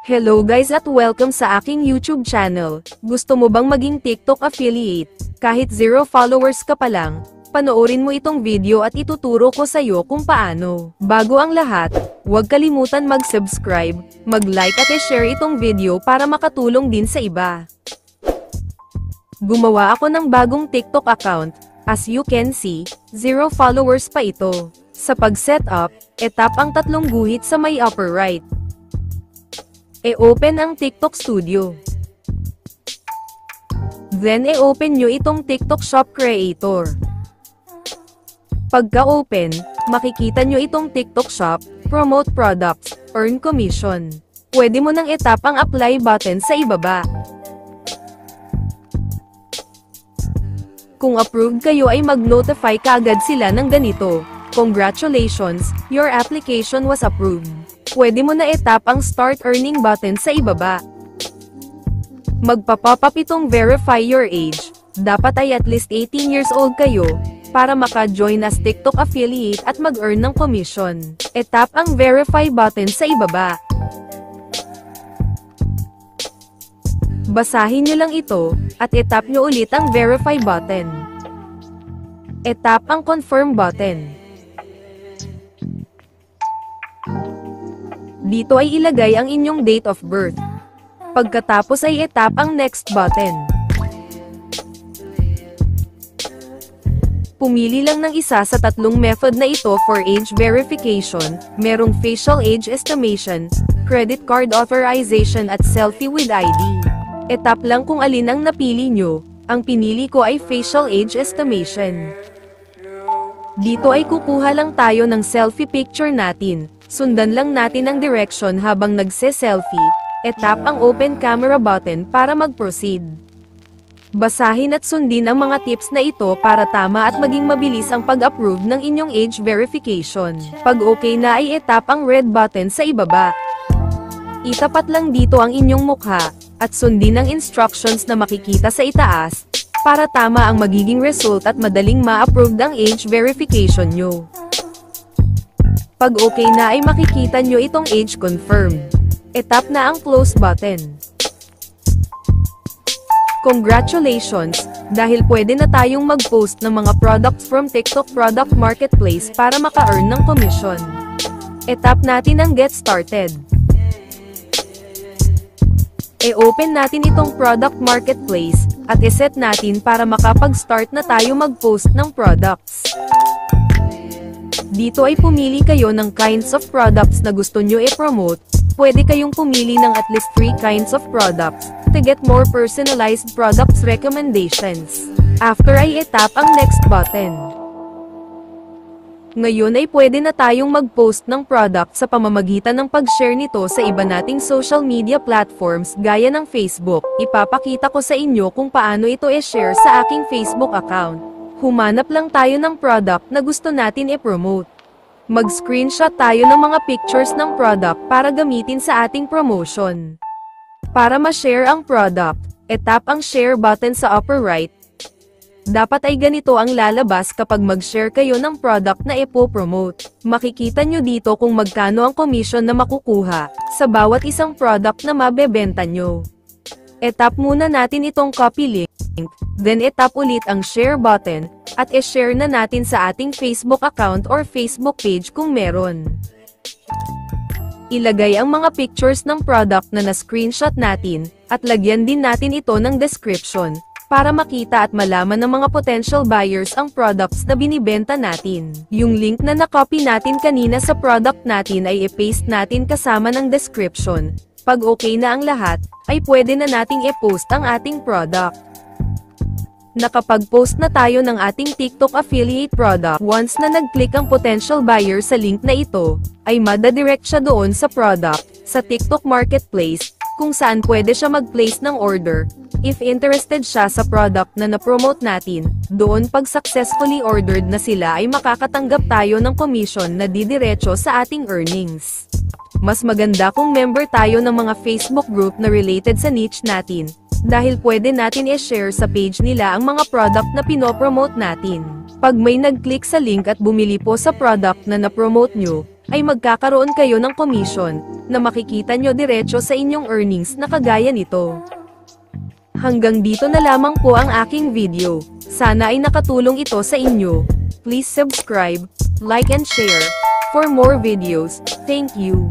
Hello guys at welcome sa aking YouTube channel. Gusto mo bang maging TikTok affiliate? Kahit 0 followers ka pa lang, panoorin mo itong video at ituturo ko sa'yo kung paano. Bago ang lahat, huwag kalimutan mag-subscribe, mag-like at i-share itong video para makatulong din sa iba. Gumawa ako ng bagong TikTok account. As you can see, 0 followers pa ito. Sa pag-setup, tap ang tatlong guhit sa may upper right. I-open ang TikTok Studio. Then i-open nyo itong TikTok Shop Creator. Pagka-open, makikita nyo itong TikTok Shop, Promote Products, Earn Commission. Pwede mo nang i-tap ang Apply button sa ibaba. Kung approved kayo ay mag-notify kaagad sila ng ganito. Congratulations, your application was approved. Pwede mo na i-tap ang Start Earning button sa ibaba. Magpa-pop up itong Verify Your Age. Dapat ay at least 18 years old kayo, para maka-join as TikTok affiliate at mag-earn ng commission. I-tap ang Verify button sa ibaba. Basahin nyo lang ito, at i-tap nyo ulit ang Verify button. I-tap ang Confirm button. Dito ay ilagay ang inyong date of birth. Pagkatapos ay i-tap ang Next button. Pumili lang ng isa sa tatlong method na ito for age verification. Merong facial age estimation, credit card authorization at selfie with ID. I-tap lang kung alin ang napili nyo. Ang pinili ko ay facial age estimation. Dito ay kukuha lang tayo ng selfie picture natin. Sundan lang natin ang direction habang nagse-selfie. I-tap ang Open Camera button para mag-proceed. Basahin at sundin ang mga tips na ito para tama at maging mabilis ang pag-approve ng inyong age verification. Pag okay na ay i-tap ang red button sa ibaba. Itapat lang dito ang inyong mukha, at sundin ang instructions na makikita sa itaas, para tama ang magiging result at madaling ma-approve ang age verification nyo. Pag okay na ay makikita nyo itong age confirm. I-tap na ang close button. Congratulations! Dahil pwede na tayong mag-post ng mga products from TikTok Product Marketplace para maka-earn ng commission. I-tap natin ang Get Started. I-open natin itong Product Marketplace, at i-set natin para makapag-start na tayo mag-post ng products. Dito ay pumili kayo ng kinds of products na gusto nyo i-promote. Pwede kayong pumili ng at least 3 kinds of products, to get more personalized products recommendations. After ay i-tap ang Next button. Ngayon ay pwede na tayong mag-post ng product sa pamamagitan ng pag-share nito sa iba nating social media platforms gaya ng Facebook. Ipapakita ko sa inyo kung paano ito i-share sa aking Facebook account. Humanap lang tayo ng product na gusto natin i-promote. Mag-screenshot tayo ng mga pictures ng product para gamitin sa ating promotion. Para ma-share ang product, i-tap ang share button sa upper right. Dapat ay ganito ang lalabas kapag mag-share kayo ng product na ipo-promote. Makikita nyo dito kung magkano ang commission na makukuha sa bawat isang product na mabebenta nyo. I-tap muna natin itong copy link. Then i-tap ulit ang share button, at i-share na natin sa ating Facebook account or Facebook page kung meron. Ilagay ang mga pictures ng product na na-screenshot natin, at lagyan din natin ito ng description, para makita at malaman ng mga potential buyers ang products na binibenta natin. Yung link na na-copy natin kanina sa product natin ay i-paste natin kasama ng description. Pag okay na ang lahat, ay pwede na nating i-post ang ating product. Nakapag-post na tayo ng ating TikTok affiliate product. Once na nag-click ang potential buyer sa link na ito, ay madadirect siya doon sa product, sa TikTok Marketplace, kung saan pwede siya mag-place ng order. If interested siya sa product na na-promote natin, doon pag successfully ordered na sila ay makakatanggap tayo ng commission na didiretso sa ating earnings. Mas maganda kung member tayo ng mga Facebook group na related sa niche natin, dahil pwede natin i-share sa page nila ang mga product na pinopromote natin. Pag may nag-click sa link at bumili po sa product na na-promote nyo, ay magkakaroon kayo ng commission, na makikita nyo diretso sa inyong earnings na kagaya nito. Hanggang dito na lamang po ang aking video. Sana ay nakatulong ito sa inyo. Please subscribe, like and share, for more videos. Thank you.